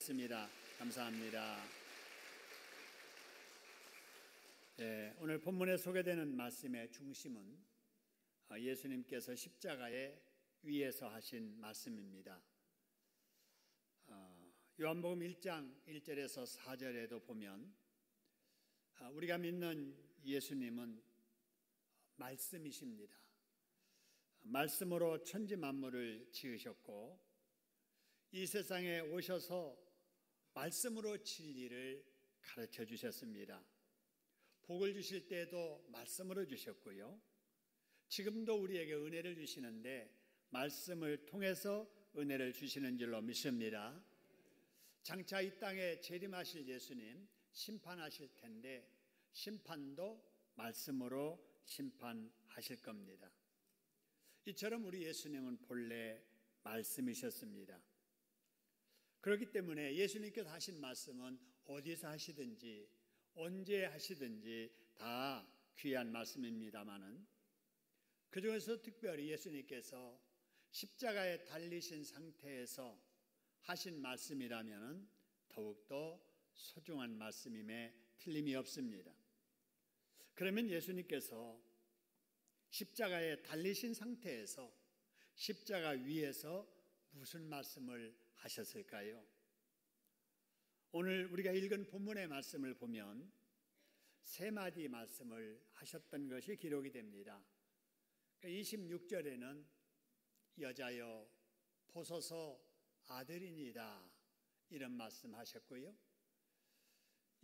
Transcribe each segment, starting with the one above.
있습니다. 감사합니다. 오늘 본문에 소개되는 말씀의 중심은 예수님께서 십자가의 위에서 하신 말씀입니다. 요한복음 1장 1절에서 4절에도 보면 우리가 믿는 예수님은 말씀이십니다. 말씀으로 천지 만물을 지으셨고 이 세상에 오셔서 말씀으로 진리를 가르쳐 주셨습니다. 복을 주실 때에도 말씀으로 주셨고요. 지금도 우리에게 은혜를 주시는데 말씀을 통해서 은혜를 주시는 줄로 믿습니다. 장차 이 땅에 재림하실 예수님 심판하실 텐데 심판도 말씀으로 심판하실 겁니다. 이처럼 우리 예수님은 본래 말씀이셨습니다. 그렇기 때문에 예수님께서 하신 말씀은 어디서 하시든지 언제 하시든지 다 귀한 말씀입니다마는 그중에서 특별히 예수님께서 십자가에 달리신 상태에서 하신 말씀이라면 더욱더 소중한 말씀임에 틀림이 없습니다. 그러면 예수님께서 십자가에 달리신 상태에서 십자가 위에서 무슨 말씀을 하셨을까요? 오늘 우리가 읽은 본문의 말씀을 보면 세 마디 말씀을 하셨던 것이 기록이 됩니다. 26절에는 여자여 보소서 아들이니이다 이런 말씀 하셨고요.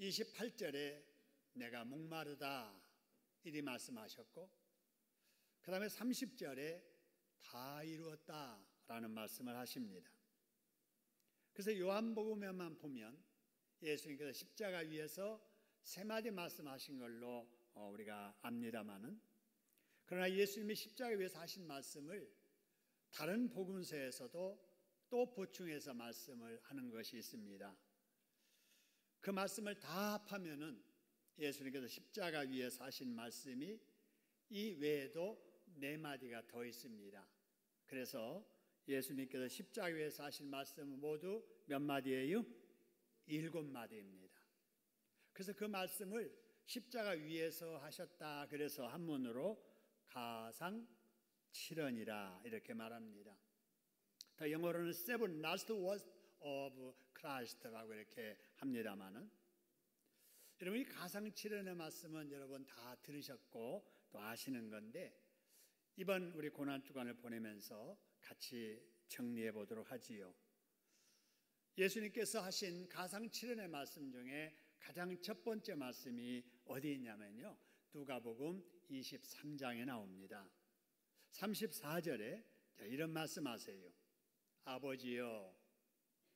28절에 내가 목마르다 이리 말씀하셨고 그 다음에 30절에 다 이루었다라는 말씀을 하십니다. 그래서 요한복음에만 보면 예수님께서 십자가 위에서 세 마디 말씀하신 걸로 우리가 압니다마는 그러나 예수님이 십자가 위에서 하신 말씀을 다른 복음서에서도 또 보충해서 말씀을 하는 것이 있습니다. 그 말씀을 다 합하면은 예수님께서 십자가 위에서 하신 말씀이 이 외에도 네 마디가 더 있습니다. 그래서 예수님께서 십자가 위에서 하신 말씀은 모두 몇 마디예요? 7마디입니다. 그래서 그 말씀을 십자가 위에서 하셨다 그래서 한문으로 가상칠언이라 이렇게 말합니다. 더 영어로는 seven last words of Christ라고 이렇게 합니다마는 여러분 이 가상칠언의 말씀은 여러분 다 들으셨고 또 아시는 건데 이번 우리 고난주간을 보내면서 같이 정리해 보도록 하지요. 예수님께서 하신 가상칠언의 말씀 중에 가장 첫 번째 말씀이 어디 있냐면요. 누가복음 23장에 나옵니다. 34절에 이런 말씀하세요. 아버지여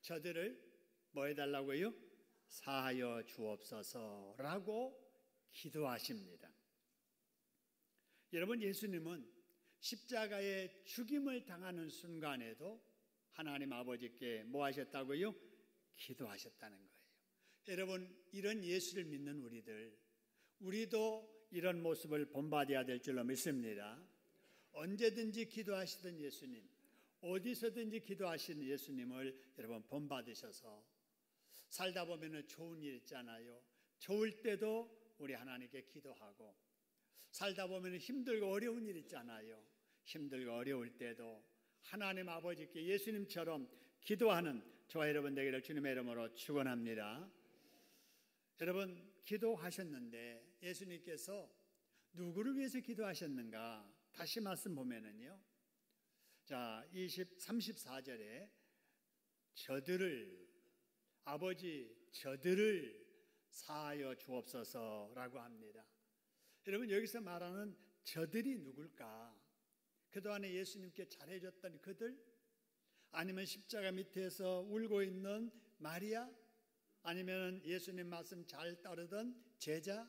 저들을 뭐 해달라고요? 사하여 주옵소서라고 기도하십니다. 여러분 예수님은 십자가에 죽임을 당하는 순간에도 하나님 아버지께 뭐 하셨다고요? 기도하셨다는 거예요. 여러분 이런 예수를 믿는 우리도 이런 모습을 본받아야 될 줄로 믿습니다. 언제든지 기도하시던 예수님, 어디서든지 기도하시는 예수님을 여러분 본받으셔서 살다 보면 좋은 일 있잖아요. 좋을 때도 우리 하나님께 기도하고 살다 보면 힘들고 어려운 일 있잖아요. 힘들고 어려울 때도 하나님 아버지께 예수님처럼 기도하는 저와 여러분 되기를 주님의 이름으로 축원합니다. 여러분 기도하셨는데 예수님께서 누구를 위해서 기도하셨는가? 다시 말씀 보면은요. 자, 34절에 아버지 저들을 사하여 주옵소서라고 합니다. 여러분 여기서 말하는 저들이 누굴까? 그동안에 예수님께 잘해줬던 그들? 아니면 십자가 밑에서 울고 있는 마리아? 아니면 예수님 말씀 잘 따르던 제자?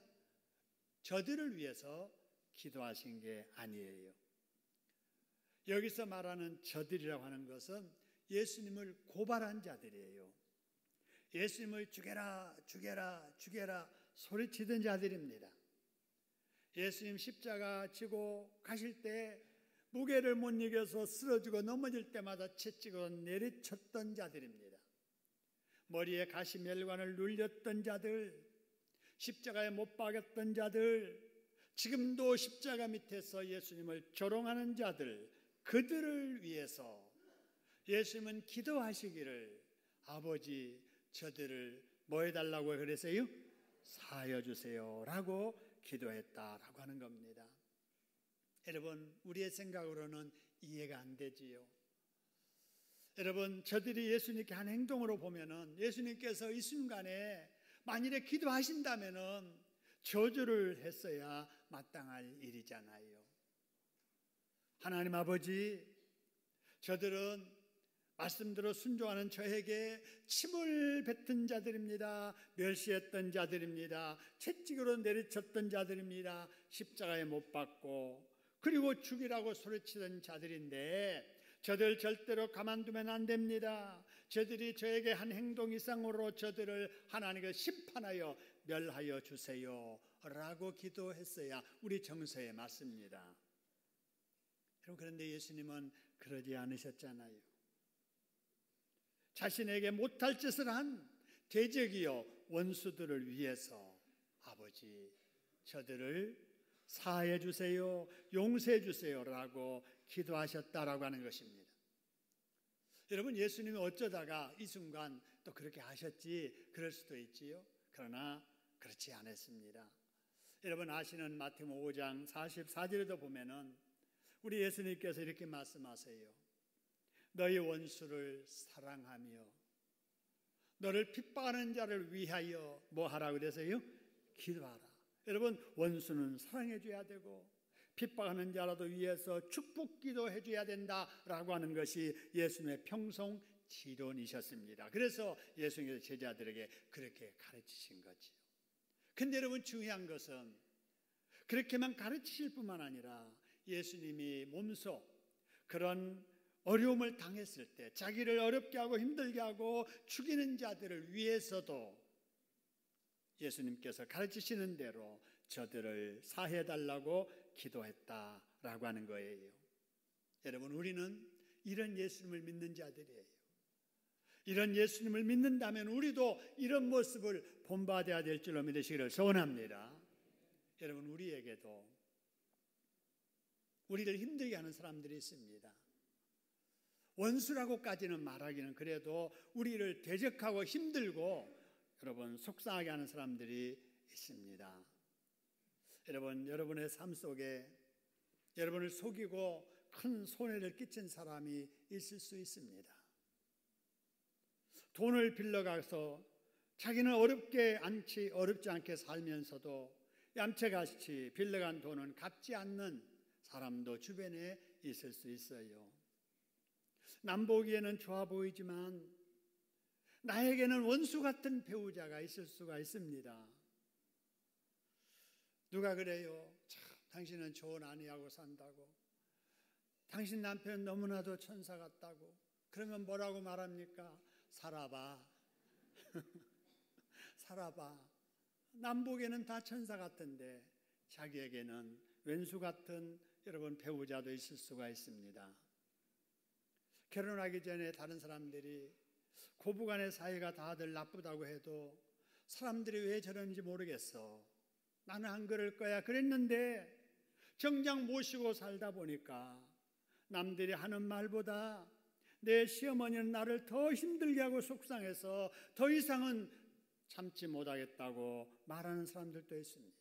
저들을 위해서 기도하신 게 아니에요. 여기서 말하는 저들이라고 하는 것은 예수님을 고발한 자들이에요. 예수님을 죽여라 죽여라 죽여라 소리치던 자들입니다. 예수님 십자가 지고 가실 때 무게를 못 이겨서 쓰러지고 넘어질 때마다 채찍으로 내리쳤던 자들입니다. 머리에 가시멜관을 눌렸던 자들, 십자가에 못 박았던 자들, 지금도 십자가 밑에서 예수님을 조롱하는 자들, 그들을 위해서 예수님은 기도하시기를 아버지 저들을 뭐 해달라고 그랬어요? 사하여 주세요 라고 기도했다라고 하는 겁니다. 여러분, 우리의 생각으로는 이해가 안 되지요. 여러분, 저들이 예수님께 한 행동으로 보면은 예수님께서 이 순간에 만일에 기도하신다면은 저주를 했어야 마땅할 일이잖아요. 하나님 아버지, 저들은 말씀대로 순종하는 저에게 침을 뱉은 자들입니다. 멸시했던 자들입니다. 채찍으로 내리쳤던 자들입니다. 십자가에 못 박고 그리고 죽이라고 소리치던 자들인데 저들 절대로 가만두면 안 됩니다. 저들이 저에게 한 행동 이상으로 저들을 하나님께 심판하여 멸하여 주세요 라고 기도했어야 우리 정서에 맞습니다. 여러분, 그런데 예수님은 그러지 않으셨잖아요. 자신에게 못할 짓을 한 대적이요 원수들을 위해서 아버지 저들을 사하여 주세요, 용서해 주세요 라고 기도하셨다라고 하는 것입니다. 여러분, 예수님이 어쩌다가 이 순간 또 그렇게 하셨지 그럴 수도 있지요. 그러나 그렇지 않았습니다. 여러분 아시는 마태복음 5장 44절에도 보면은 우리 예수님께서 이렇게 말씀하세요. 너희 원수를 사랑하며 너를 핍박하는 자를 위하여 뭐 하라고 그래서요? 기도하라. 여러분, 원수는 사랑해 줘야 되고 핍박하는 자라도 위해서 축복 기도해 줘야 된다라고 하는 것이 예수님의 평생 지론이셨습니다. 그래서 예수님께서 제자들에게 그렇게 가르치신 거지요. 근데 여러분, 중요한 것은 그렇게만 가르치실 뿐만 아니라 예수님이 몸소 그런 어려움을 당했을 때 자기를 어렵게 하고 힘들게 하고 죽이는 자들을 위해서도 예수님께서 가르치시는 대로 저들을 사해달라고 기도했다라고 하는 거예요. 여러분, 우리는 이런 예수님을 믿는 자들이에요. 이런 예수님을 믿는다면 우리도 이런 모습을 본받아야 될 줄로 믿으시기를 소원합니다. 여러분, 우리에게도 우리를 힘들게 하는 사람들이 있습니다. 원수라고까지는 말하기는 그래도 우리를 대적하고 힘들고 여러분 속상하게 하는 사람들이 있습니다. 여러분, 여러분의 삶 속에 여러분을 속이고 큰 손해를 끼친 사람이 있을 수 있습니다. 돈을 빌려가서 자기는 어렵지 않게 살면서도 얌체같이 빌려간 돈은 갚지 않는 사람도 주변에 있을 수 있어요. 남 보기에는 좋아 보이지만 나에게는 원수 같은 배우자가 있을 수가 있습니다. 누가 그래요? 참, 당신은 좋은 아내하고 산다고. 당신 남편은 너무나도 천사 같다고. 그러면 뭐라고 말합니까? 살아봐. 살아봐. 남 보기에는 다 천사 같은데 자기에게는 왼수 같은 여러분 배우자도 있을 수가 있습니다. 결혼하기 전에 다른 사람들이 고부간의 사이가 다들 나쁘다고 해도 사람들이 왜 저러는지 모르겠어. 나는 안 그럴 거야 그랬는데 정작 모시고 살다 보니까 남들이 하는 말보다 내 시어머니는 나를 더 힘들게 하고 속상해서 더 이상은 참지 못하겠다고 말하는 사람들도 있습니다.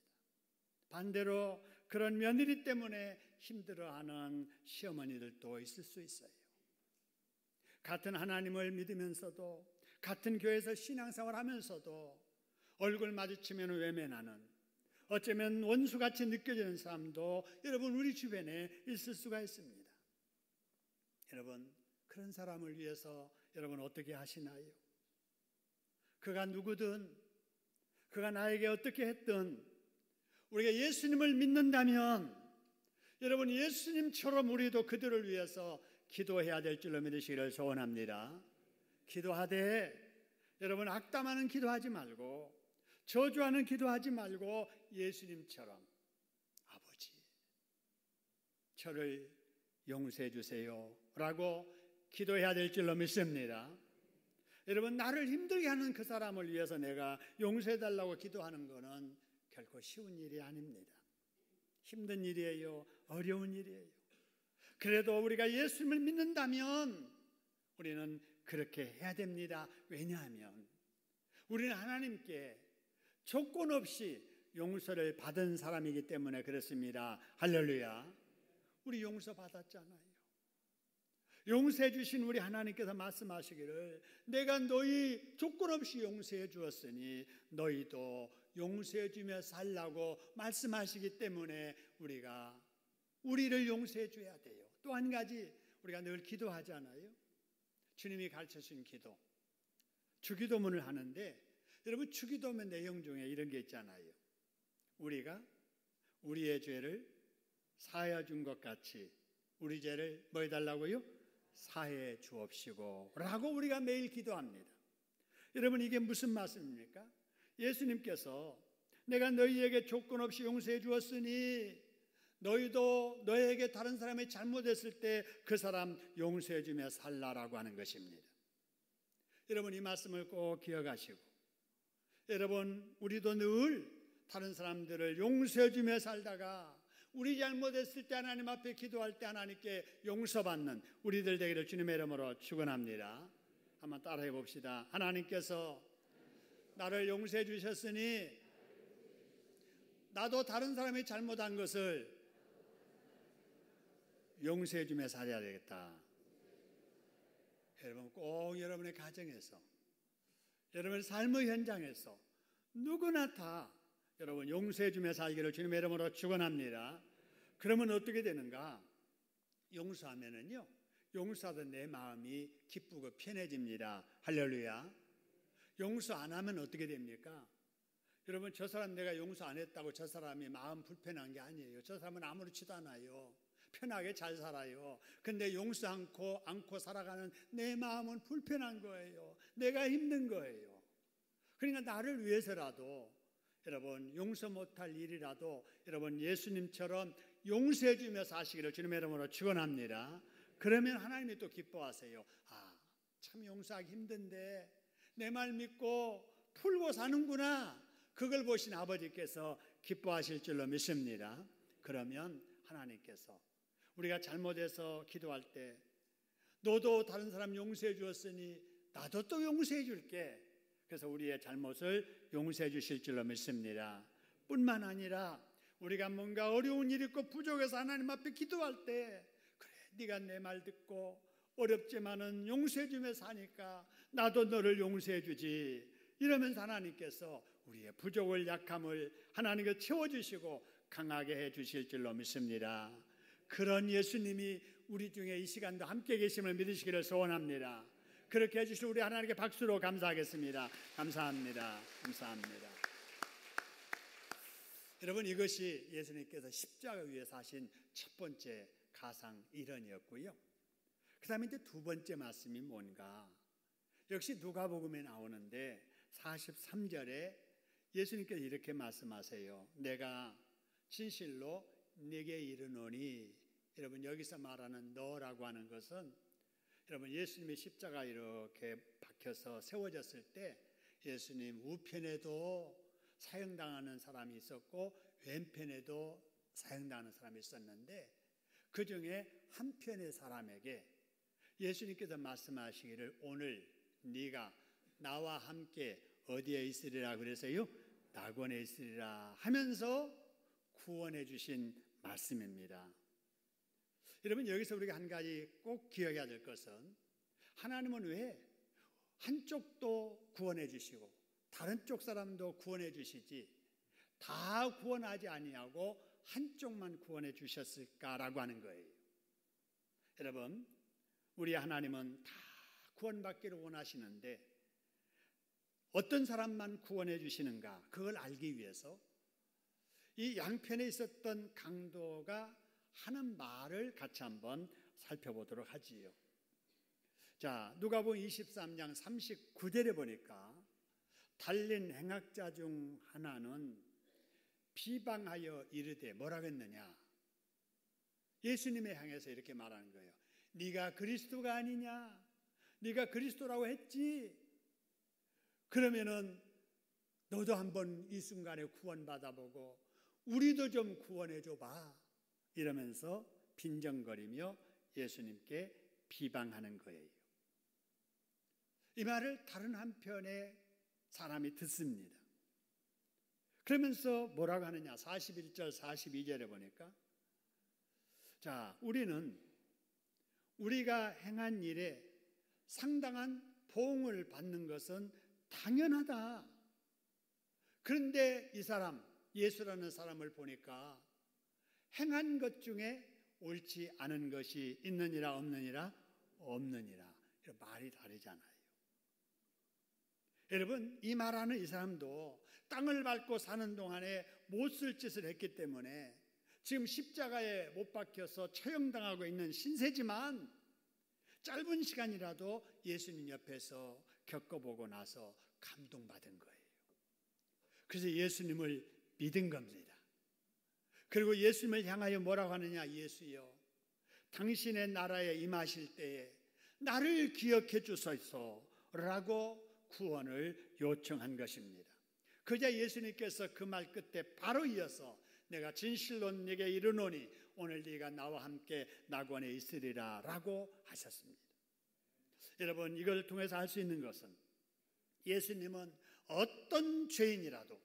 반대로 그런 며느리 때문에 힘들어하는 시어머니들도 있을 수 있어요. 같은 하나님을 믿으면서도 같은 교회에서 신앙생활 하면서도 얼굴 마주치면 외면하는 어쩌면 원수같이 느껴지는 사람도 여러분 우리 주변에 있을 수가 있습니다. 여러분, 그런 사람을 위해서 여러분 어떻게 하시나요? 그가 누구든 그가 나에게 어떻게 했든 우리가 예수님을 믿는다면 여러분 예수님처럼 우리도 그들을 위해서 기도해야 될 줄로 믿으시기를 소원합니다. 기도하되 여러분 악담하는 기도하지 말고 저주하는 기도하지 말고 예수님처럼 아버지 저를 용서해 주세요 라고 기도해야 될 줄로 믿습니다. 여러분, 나를 힘들게 하는 그 사람을 위해서 내가 용서해달라고 기도하는 것은 결코 쉬운 일이 아닙니다. 힘든 일이에요. 어려운 일이에요. 그래도 우리가 예수님을 믿는다면 우리는 그렇게 해야 됩니다. 왜냐하면 우리는 하나님께 조건 없이 용서를 받은 사람이기 때문에 그렇습니다. 할렐루야. 우리 용서 받았잖아요. 용서해 주신 우리 하나님께서 말씀하시기를 내가 너희 조건 없이 용서해 주었으니 너희도 용서해 주며 살라고 말씀하시기 때문에 우리가 우리를 용서해 줘야 돼요. 또 한 가지 우리가 늘 기도하잖아요. 주님이 가르쳐 주신 기도, 주기도문을 하는데 여러분, 주기도문 내용 중에 이런 게 있잖아요. 우리가 우리의 죄를 사하여 준 것 같이 우리 죄를 뭐 해달라고요? 사해 주옵시고 라고 우리가 매일 기도합니다. 여러분, 이게 무슨 말씀입니까? 예수님께서 내가 너희에게 조건 없이 용서해 주었으니 너희도 너희에게 다른 사람이 잘못했을 때 그 사람 용서해 주며 살라라고 하는 것입니다. 여러분, 이 말씀을 꼭 기억하시고, 여러분, 우리도 늘 다른 사람들을 용서해 주며 살다가 우리 잘못했을 때 하나님 앞에 기도할 때 하나님께 용서받는 우리들 되기를 주님의 이름으로 축원합니다. 한번 따라해 봅시다. 하나님께서 나를 용서해 주셨으니 나도 다른 사람이 잘못한 것을 용서해 주며 살아야 되겠다. 여러분, 꼭 여러분의 가정에서, 여러분의 삶의 현장에서 누구나 다 여러분 용서해 주며 살기를 주님의 이름으로 축원합니다. 그러면 어떻게 되는가? 용서하면은요, 용서하던 내 마음이 기쁘고 편해집니다. 할렐루야. 용서 안 하면 어떻게 됩니까? 여러분, 저 사람 내가 용서 안 했다고 저 사람이 마음 불편한 게 아니에요. 저 사람은 아무렇지도 않아요. 편하게 잘 살아요. 근데 용서 않고 살아가는 내 마음은 불편한 거예요. 내가 힘든 거예요. 그러니까 나를 위해서라도 여러분 용서 못할 일이라도 여러분 예수님처럼 용서해 주며 사시기를 주님의 이름으로 축원합니다. 그러면 하나님이 또 기뻐하세요. 아, 참 용서하기 힘든데 내 말 믿고 풀고 사는구나. 그걸 보신 아버지께서 기뻐하실 줄로 믿습니다. 그러면 하나님께서 우리가 잘못해서 기도할 때 너도 다른 사람 용서해 주었으니 나도 또 용서해 줄게. 그래서 우리의 잘못을 용서해 주실 줄로 믿습니다. 뿐만 아니라 우리가 뭔가 어려운 일 있고 부족해서 하나님 앞에 기도할 때 그래, 네가 내 말 듣고 어렵지만은 용서해 주며 사니까 나도 너를 용서해 주지. 이러면서 하나님께서 우리의 부족을 약함을 하나님께 채워주시고 강하게 해 주실 줄로 믿습니다. 그런 예수님이 우리 중에 이 시간도 함께 계심을 믿으시기를 소원합니다. 그렇게 해주실 우리 하나님께 박수로 감사하겠습니다. 감사합니다. 감사합니다. 여러분, 이것이 예수님께서 십자가 위에서 하신 첫 번째 가상 일언이었고요. 그 다음에 이제 두 번째 말씀이 뭔가? 역시 누가복음에 나오는데 43절에 예수님께서 이렇게 말씀하세요. 내가 진실로 네게 이르노니. 여러분, 여기서 말하는 너라고 하는 것은 여러분 예수님의 십자가 이렇게 박혀서 세워졌을 때 예수님 우편에도 사형당하는 사람이 있었고 왼편에도 사형당하는 사람이 있었는데 그 중에 한편의 사람에게 예수님께서 말씀하시기를 오늘 네가 나와 함께 어디에 있으리라 그래서요? 낙원에 있으리라 하면서 구원해 주신 말씀입니다. 여러분, 여기서 우리가 한 가지 꼭 기억해야 될 것은 하나님은 왜 한쪽도 구원해 주시고 다른 쪽 사람도 구원해 주시지 다 구원하지 아니하고 한쪽만 구원해 주셨을까라고 하는 거예요. 여러분, 우리 하나님은 다 구원받기를 원하시는데 어떤 사람만 구원해 주시는가 그걸 알기 위해서 이 양편에 있었던 강도가 하는 말을 같이 한번 살펴보도록 하지요. 자, 누가복음 23장 39절에 보니까 달린 행악자 중 하나는 비방하여 이르되 뭐라고 했느냐? 예수님에 향해서 이렇게 말하는 거예요. 네가 그리스도가 아니냐? 네가 그리스도라고 했지? 그러면은 너도 한번 이 순간에 구원받아보고 우리도 좀 구원해줘봐 이러면서 빈정거리며 예수님께 비방하는 거예요. 이 말을 다른 한편의 사람이 듣습니다. 그러면서 뭐라고 하느냐, 41절 42절에 보니까, 자, 우리는 우리가 행한 일에 상당한 보응을 받는 것은 당연하다. 그런데 이 사람, 예수라는 사람을 보니까 행한 것 중에 옳지 않은 것이 있느니라 없느니라? 없느니라. 말이 다르잖아요. 여러분, 이 말하는 이 사람도 땅을 밟고 사는 동안에 못 쓸 짓을 했기 때문에 지금 십자가에 못 박혀서 처형당하고 있는 신세지만 짧은 시간이라도 예수님 옆에서 겪어보고 나서 감동받은 거예요. 그래서 예수님을 믿은 겁니다. 그리고 예수님을 향하여 뭐라고 하느냐, 예수여, 당신의 나라에 임하실 때에 나를 기억해 주소서라고 구원을 요청한 것입니다. 그자 예수님께서 그 말 끝에 바로 이어서 내가 진실로 네게 이르노니 오늘 네가 나와 함께 낙원에 있으리라 라고 하셨습니다. 여러분, 이걸 통해서 알 수 있는 것은 예수님은 어떤 죄인이라도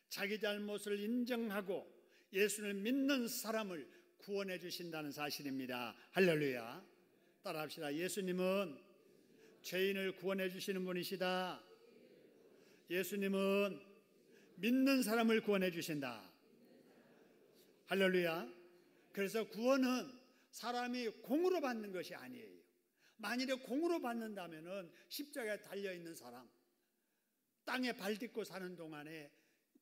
자기 잘못을 인정하고 예수를 믿는 사람을 구원해 주신다는 사실입니다. 할렐루야. 따라합시다. 예수님은 죄인을 구원해 주시는 분이시다. 예수님은 믿는 사람을 구원해 주신다. 할렐루야. 그래서 구원은 사람이 공으로 받는 것이 아니에요. 만일에 공으로 받는다면 십자가에 달려있는 사람, 땅에 발 딛고 사는 동안에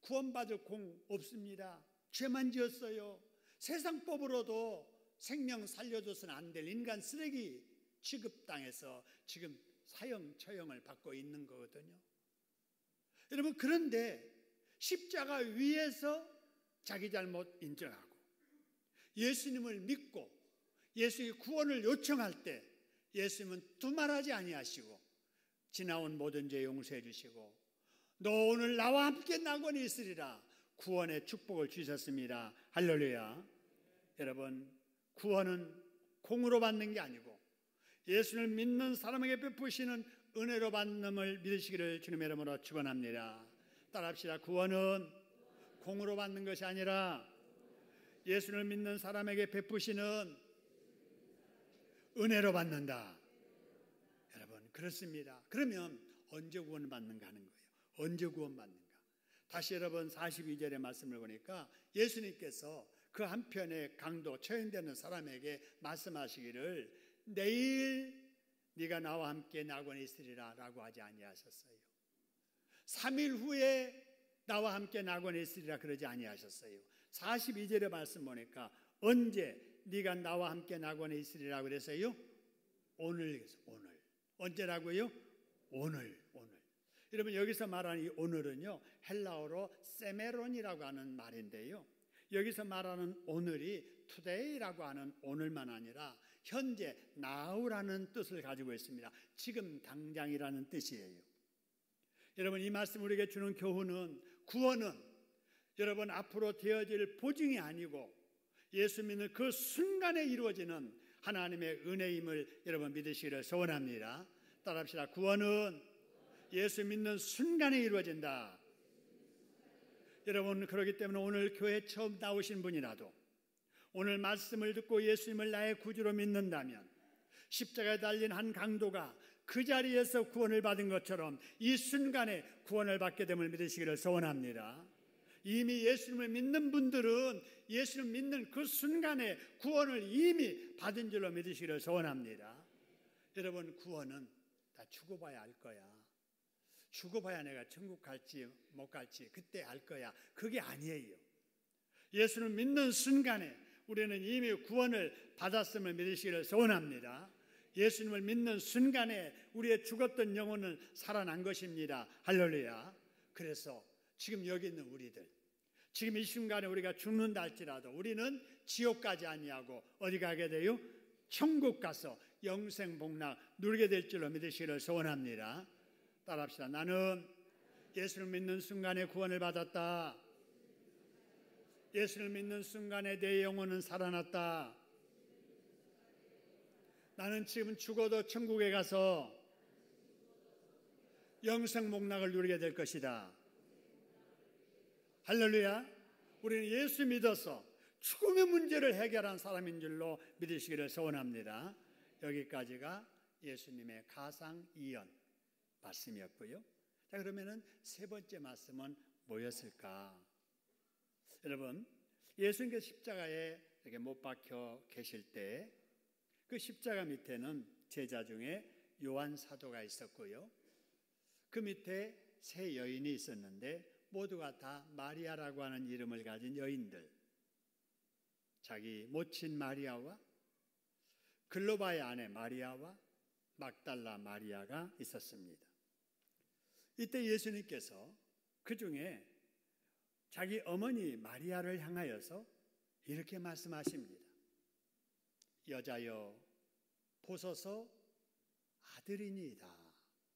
구원받을 공 없습니다. 죄만 지었어요. 세상법으로도 생명 살려줘서는 안 될 인간 쓰레기 취급당해서 지금 사형, 처형을 받고 있는 거거든요. 여러분, 그런데 십자가 위에서 자기 잘못 인정하고 예수님을 믿고 예수의 구원을 요청할 때 예수님은 두말하지 아니하시고 지나온 모든 죄 용서해 주시고 너 오늘 나와 함께 낙원에 있으리라 구원의 축복을 주셨습니다. 할렐루야. 여러분, 구원은 공으로 받는 게 아니고 예수를 믿는 사람에게 베푸시는 은혜로 받는을 믿으시기를 주님의 이름으로 축원합니다. 따라합시다. 구원은 공으로 받는 것이 아니라 예수를 믿는 사람에게 베푸시는 은혜로 받는다. 여러분, 그렇습니다. 그러면 언제 구원을 받는가 하는 거예요. 언제 구원받는가? 다시 여러분 42절의 말씀을 보니까 예수님께서 그 한편의 강도 처형되는 사람에게 말씀하시기를 내일 네가 나와 함께 낙원에 있으리라 라고 하지 아니하셨어요. 3일 후에 나와 함께 낙원에 있으리라 그러지 아니하셨어요. 42절의 말씀 보니까 언제 네가 나와 함께 낙원에 있으리라 그랬어요? 오늘. 언제라고요? 오늘. 여러분, 여기서 말하는 이 오늘은요, 헬라어로 세메론이라고 하는 말인데요, 여기서 말하는 오늘이 today라고 하는 오늘만 아니라 현재 now라는 뜻을 가지고 있습니다. 지금 당장이라는 뜻이에요. 여러분, 이 말씀 우리에게 주는 교훈은 구원은 여러분 앞으로 되어질 보증이 아니고 예수 믿는 그 순간에 이루어지는 하나님의 은혜임을 여러분 믿으시기를 소원합니다. 따라합시다. 구원은 예수 믿는 순간에 이루어진다. 여러분, 그렇기 때문에 오늘 교회 처음 나오신 분이라도 오늘 말씀을 듣고 예수님을 나의 구주로 믿는다면 십자가에 달린 한 강도가 그 자리에서 구원을 받은 것처럼 이 순간에 구원을 받게 됨을 믿으시기를 소원합니다. 이미 예수님을 믿는 분들은 예수를 믿는 그 순간에 구원을 이미 받은 줄로 믿으시기를 소원합니다. 여러분, 구원은 다 죽어봐야 알 거야. 죽어봐야 내가 천국 갈지 못 갈지 그때 알 거야. 그게 아니에요. 예수를 믿는 순간에 우리는 이미 구원을 받았음을 믿으시기를 소원합니다. 예수님을 믿는 순간에 우리의 죽었던 영혼은 살아난 것입니다. 할렐루야. 그래서 지금 여기 있는 우리들, 지금 이 순간에 우리가 죽는다 할지라도 우리는 지옥 가지 아니하고 어디 가게 돼요? 천국 가서 영생 복락 누리게 될 줄로 믿으시기를 소원합니다. 따라합시다. 나는 예수를 믿는 순간에 구원을 받았다. 예수를 믿는 순간에 내 영혼은 살아났다. 나는 지금 죽어도 천국에 가서 영생 복락을 누리게 될 것이다. 할렐루야. 우리는 예수 믿어서 죽음의 문제를 해결한 사람인 줄로 믿으시기를 소원합니다. 여기까지가 예수님의 가상 이연 말씀이었고요. 자, 그러면은 세 번째 말씀은 뭐였을까? 여러분, 예수님께서 십자가에 이렇게 못 박혀 계실 때 그 십자가 밑에는 제자 중에 요한 사도가 있었고요. 그 밑에 세 여인이 있었는데 모두가 다 마리아라고 하는 이름을 가진 여인들. 자기 모친 마리아와 글로바의 아내 마리아와 막달라 마리아가 있었습니다. 이때 예수님께서 그 중에 자기 어머니 마리아를 향하여서 이렇게 말씀하십니다. 여자여 보소서 아들이니이다.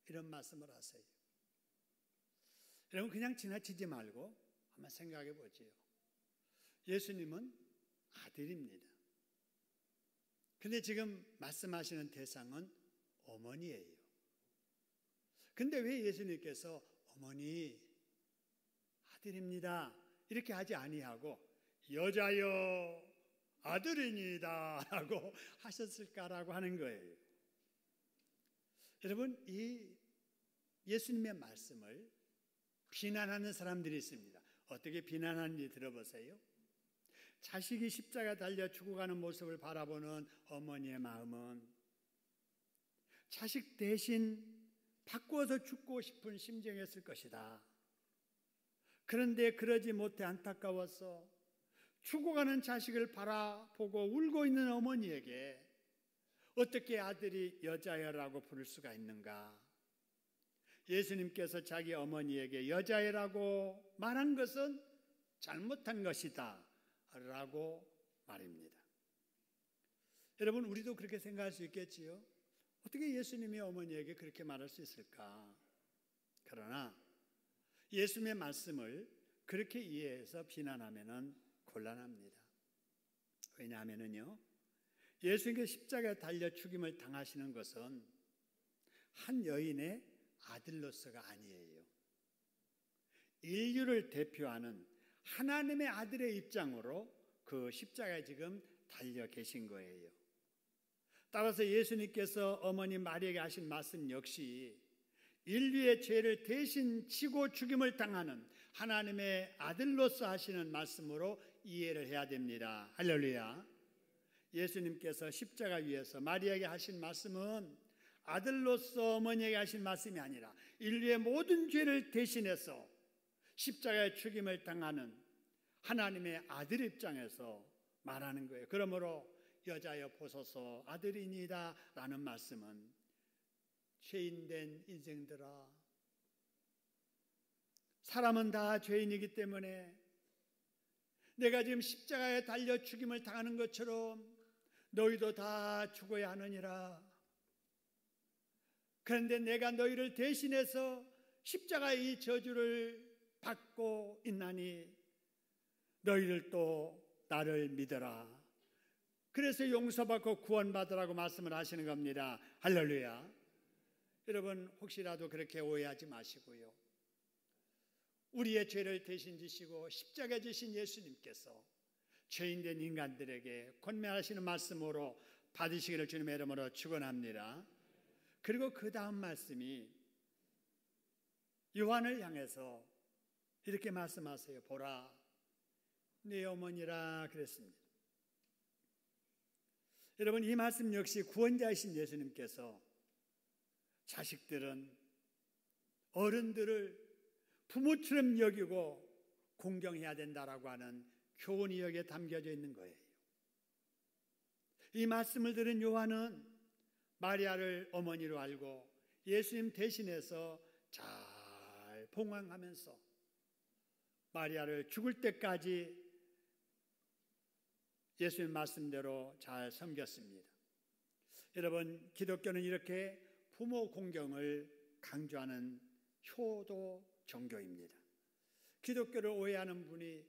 이런 말씀을 하세요. 여러분, 그냥 지나치지 말고 한번 생각해 보지요. 예수님은 아들입니다. 근데 지금 말씀하시는 대상은 어머니예요. 근데 왜 예수님께서 어머니 아들입니다 이렇게 하지 아니하고 여자여 아들이니이다 라고 하셨을까라고 하는 거예요. 여러분, 이 예수님의 말씀을 비난하는 사람들이 있습니다. 어떻게 비난하는지 들어보세요. 자식이 십자가 달려 죽어가는 모습을 바라보는 어머니의 마음은 자식 대신 바꾸어서 죽고 싶은 심정이었을 것이다. 그런데 그러지 못해 안타까워서 죽어가는 자식을 바라보고 울고 있는 어머니에게 어떻게 아들이 여자여라고 부를 수가 있는가? 예수님께서 자기 어머니에게 여자애라고 말한 것은 잘못한 것이다 라고 말입니다. 여러분, 우리도 그렇게 생각할 수 있겠지요. 어떻게 예수님이 어머니에게 그렇게 말할 수 있을까? 그러나 예수님의 말씀을 그렇게 이해해서 비난하면 곤란합니다. 왜냐하면요, 예수님께서 십자가에 달려 죽임을 당하시는 것은 한 여인의 아들로서가 아니에요. 인류를 대표하는 하나님의 아들의 입장으로 그 십자가에 지금 달려 계신 거예요. 따라서 예수님께서 어머니 마리아에게 하신 말씀 역시 인류의 죄를 대신 지고 죽임을 당하는 하나님의 아들로서 하시는 말씀으로 이해를 해야 됩니다. 할렐루야. 예수님께서 십자가 위에서 마리아에게 하신 말씀은 아들로서 어머니에게 하신 말씀이 아니라 인류의 모든 죄를 대신해서 십자가의 죽임을 당하는 하나님의 아들 입장에서 말하는 거예요. 그러므로 여자여 보소서 아들이니이다 라는 말씀은 죄인된 인생들아, 사람은 다 죄인이기 때문에 내가 지금 십자가에 달려 죽임을 당하는 것처럼 너희도 다 죽어야 하느니라. 그런데 내가 너희를 대신해서 십자가의 이 저주를 받고 있나니 너희들도 나를 믿어라. 그래서 용서받고 구원받으라고 말씀을 하시는 겁니다. 할렐루야. 여러분, 혹시라도 그렇게 오해하지 마시고요. 우리의 죄를 대신 지시고 십자가에 지신 예수님께서 죄인된 인간들에게 권면하시는 말씀으로 받으시기를 주님의 이름으로 축원합니다. 그리고 그 다음 말씀이 요한을 향해서 이렇게 말씀하세요. 보라, 네 어머니라 그랬습니다. 여러분, 이 말씀 역시 구원자이신 예수님께서 자식들은 어른들을 부모처럼 여기고 공경해야 된다라고 하는 교훈이 여기에 담겨져 있는 거예요. 이 말씀을 들은 요한은 마리아를 어머니로 알고 예수님 대신해서 잘 봉황하면서 마리아를 죽을 때까지 예수님 말씀대로 잘 섬겼습니다. 여러분, 기독교는 이렇게 부모 공경을 강조하는 효도 종교입니다. 기독교를 오해하는 분이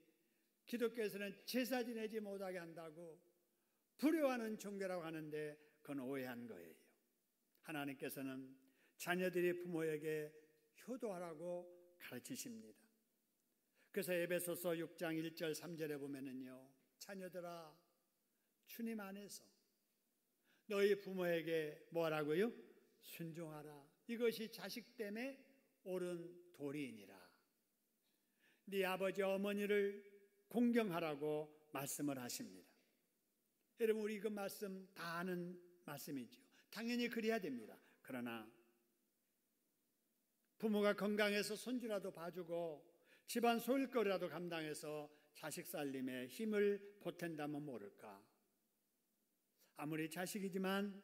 기독교에서는 제사 지내지 못하게 한다고 불효하는 종교라고 하는데 그건 오해한 거예요. 하나님께서는 자녀들이 부모에게 효도하라고 가르치십니다. 그래서 에베소서 6장 1절 3절에 보면은요, 자녀들아 주님 안에서 너희 부모에게 뭐라고요? 순종하라. 이것이 자식 때문에 옳은 도리이니라. 네 아버지 어머니를 공경하라고 말씀을 하십니다. 여러분, 우리 그 말씀 다 아는 말씀이죠. 당연히 그래야 됩니다. 그러나 부모가 건강해서 손주라도 봐주고 집안 소일거리라도 감당해서 자식 살림에 힘을 보탠다면 모를까. 아무리 자식이지만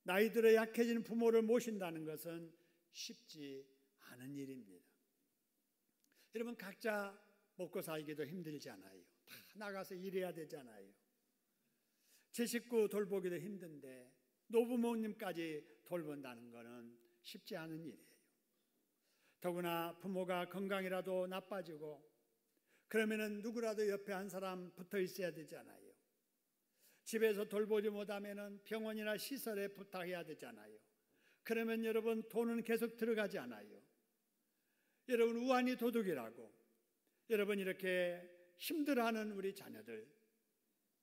나이 들어 약해진 부모를 모신다는 것은 쉽지 않은 일입니다. 여러분, 각자 먹고 살기도 힘들잖아요. 다 나가서 일해야 되잖아요. 제 식구 돌보기도 힘든데 노부모님까지 돌본다는 것은 쉽지 않은 일이에요. 더구나 부모가 건강이라도 나빠지고 그러면은 누구라도 옆에 한 사람 붙어 있어야 되잖아요. 집에서 돌보지 못하면은 병원이나 시설에 부탁해야 되잖아요. 그러면 여러분 돈은 계속 들어가지 않아요. 여러분 우환이 도둑이라고 여러분 이렇게 힘들어하는 우리 자녀들,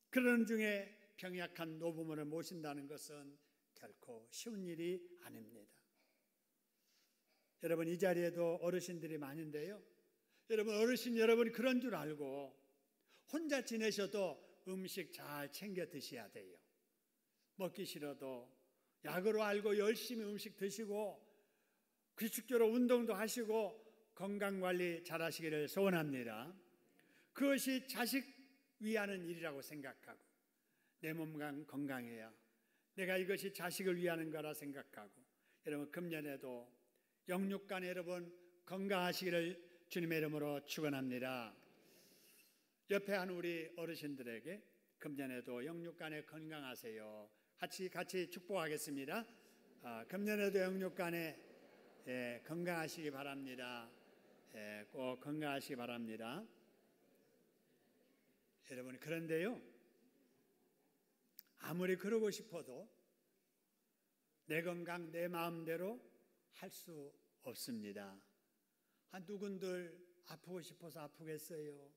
그런 중에 병약한 노부모를 모신다는 것은 결코 쉬운 일이 아닙니다. 여러분 이 자리에도 어르신들이 많은데요, 여러분 어르신 여러분이 그런 줄 알고 혼자 지내셔도 음식 잘 챙겨 드셔야 돼요. 먹기 싫어도 약으로 알고 열심히 음식 드시고 규칙적으로 운동도 하시고 건강관리 잘 하시기를 소원합니다. 그것이 자식 위하는 일이라고 생각하고 내 몸 건강해야 내가 이것이 자식을 위하는 거라 생각하고 여러분 금년에도 영육간에 여러분 건강하시기를 주님의 이름으로 축원합니다. 옆에 한 우리 어르신들에게 금년에도 영육간에 건강하세요. 같이 축복하겠습니다. 금년에도 영육간에 건강하시기 바랍니다. 꼭 건강하시기 바랍니다. 여러분 그런데요, 아무리 그러고 싶어도 내 건강 내 마음대로 할 수 없습니다. 누군들 아프고 싶어서 아프겠어요?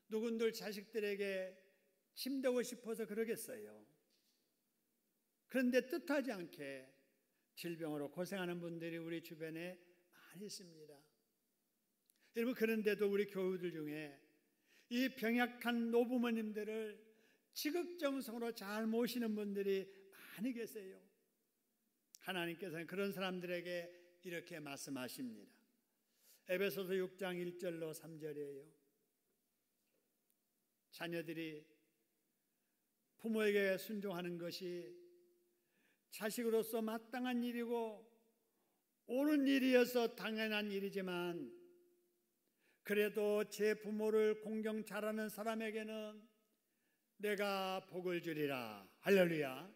누군들 자식들에게 힘되고 싶어서 그러겠어요? 그런데 뜻하지 않게 질병으로 고생하는 분들이 우리 주변에 많이 있습니다. 여러분 그런데도 우리 교우들 중에 이 병약한 노부모님들을 지극정성으로 잘 모시는 분들이 많이 계세요. 하나님께서는 그런 사람들에게 이렇게 말씀하십니다. 에베소서 6장 1절로 3절이에요. 자녀들이 부모에게 순종하는 것이 자식으로서 마땅한 일이고 옳은 일이어서 당연한 일이지만 그래도 제 부모를 공경 잘하는 사람에게는 내가 복을 주리라. 할렐루야.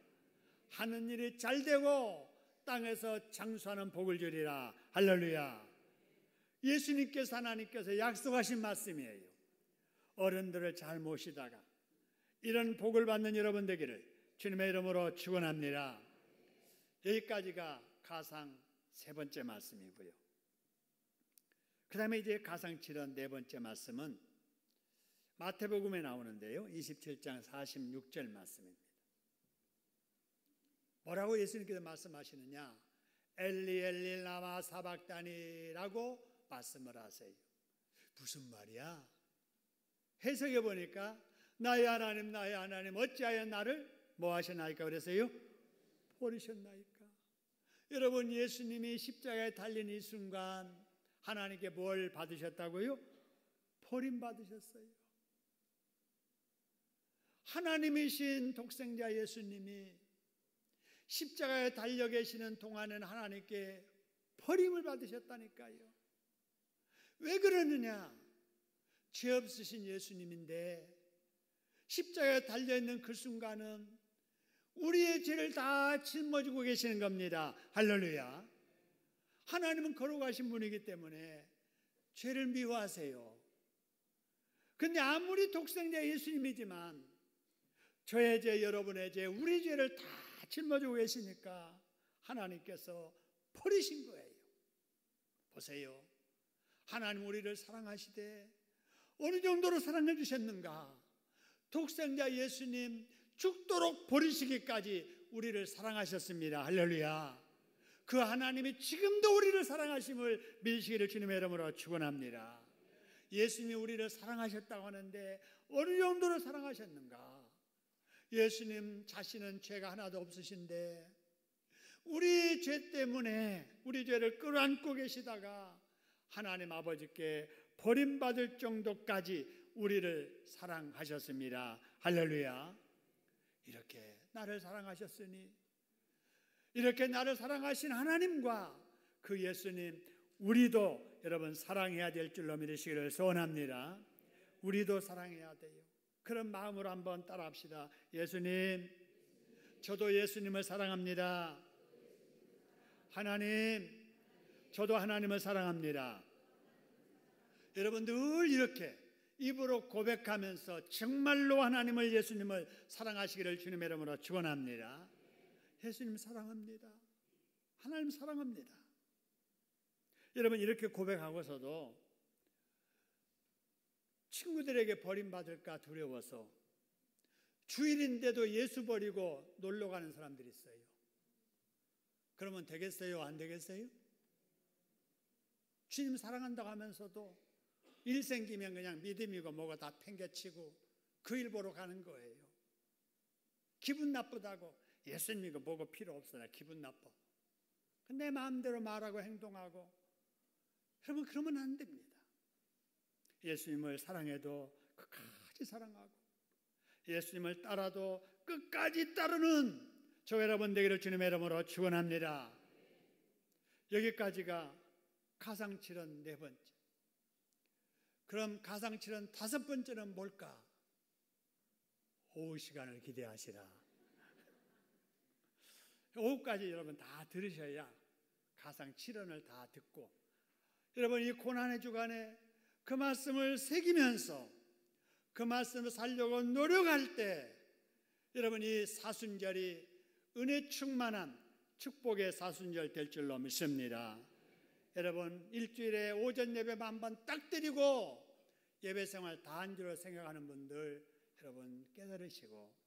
하는 일이 잘 되고 땅에서 장수하는 복을 주리라. 할렐루야. 예수님께서 하나님께서 약속하신 말씀이에요. 어른들을 잘 모시다가 이런 복을 받는 여러분 되기를 주님의 이름으로 축원합니다. 여기까지가 가상 세 번째 말씀이고요. 그 다음에 이제 가상 7원 네 번째 말씀은 마태복음에 나오는데요, 27장 46절 말씀입니다. 뭐라고 예수님께서 말씀하시느냐? 엘리 엘리 라마 사박다니라고 말씀을 하세요. 무슨 말이야? 해석해 보니까 나의 하나님 어찌하여 나를 뭐 하셨나이까 그랬어요? 버리셨나이까. 여러분 예수님이 십자가에 달린 이 순간 하나님께 뭘 받으셨다고요? 버림받으셨어요. 하나님이신 독생자 예수님이 십자가에 달려 계시는 동안에는 하나님께 버림을 받으셨다니까요. 왜 그러느냐? 죄 없으신 예수님인데 십자가에 달려있는 그 순간은 우리의 죄를 다 짊어지고 계시는 겁니다. 할렐루야. 하나님은 걸어가신 분이기 때문에 죄를 미워하세요. 근데 아무리 독생자 예수님이지만 저의 죄, 여러분의 죄, 우리 죄를 다 짊어지고 계시니까 하나님께서 버리신 거예요. 보세요. 하나님 우리를 사랑하시되 어느 정도로 사랑해 주셨는가? 독생자 예수님 죽도록 버리시기까지 우리를 사랑하셨습니다. 할렐루야. 그 하나님이 지금도 우리를 사랑하심을 믿으시기를 주님의 이름으로 축원합니다. 예수님이 우리를 사랑하셨다고 하는데 어느 정도로 사랑하셨는가? 예수님 자신은 죄가 하나도 없으신데 우리 죄 때문에 우리 죄를 끌어안고 계시다가 하나님 아버지께 버림받을 정도까지 우리를 사랑하셨습니다. 할렐루야. 이렇게 나를 사랑하셨으니 이렇게 나를 사랑하신 하나님과 그 예수님 우리도 여러분 사랑해야 될 줄로 믿으시기를 소원합니다. 우리도 사랑해야 돼요. 그런 마음으로 한번 따라합시다. 예수님, 저도 예수님을 사랑합니다. 하나님, 저도 하나님을 사랑합니다. 여러분 늘 이렇게 입으로 고백하면서 정말로 하나님을 예수님을 사랑하시기를 주님의 이름으로 축원합니다. 예수님 사랑합니다. 하나님 사랑합니다. 여러분 이렇게 고백하고서도 친구들에게 버림받을까 두려워서 주일인데도 예수 버리고 놀러 가는 사람들이 있어요. 그러면 되겠어요? 안 되겠어요? 주님 사랑한다고 하면서도 일 생기면 그냥 믿음이고 뭐고 다 팽개치고 그 일 보러 가는 거예요. 기분 나쁘다고 예수님이고 뭐고 필요 없어. 나 기분 나빠. 내 마음대로 말하고 행동하고 여러분 그러면 안 됩니다. 예수님을 사랑해도 끝까지 사랑하고 예수님을 따라도 끝까지 따르는 저 여러분 되기를 주님의 이름으로 축원합니다. 여기까지가 가상칠언 네 번째. 그럼 가상칠언 다섯 번째는 뭘까? 오후 시간을 기대하시라. 오후까지 여러분 다 들으셔야 가상칠언을 다 듣고 여러분 이 고난의 주간에 그 말씀을 새기면서 그 말씀을 살려고 노력할 때 여러분 이 사순절이 은혜 충만한 축복의 사순절 될 줄로 믿습니다. 여러분 일주일에 오전 예배 만번 딱 드리고 예배 생활 다 한 줄로 생각하는 분들 여러분 깨달으시고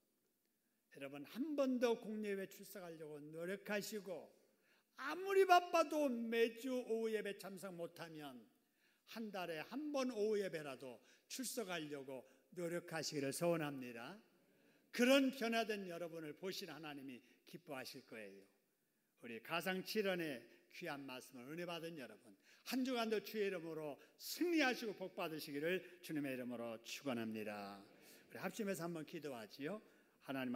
여러분 한 번 더 국내예배 출석하려고 노력하시고 아무리 바빠도 매주 오후 예배 참석 못하면 한 달에 한 번 오후 예배라도 출석하려고 노력하시기를 소원합니다. 그런 변화된 여러분을 보신 하나님이 기뻐하실 거예요. 우리 가상칠언의 귀한 말씀을 은혜 받은 여러분 한 주간도 주의 이름으로 승리하시고 복 받으시기를 주님의 이름으로 축원합니다. 우리 합심해서 한번 기도하지요. 하나님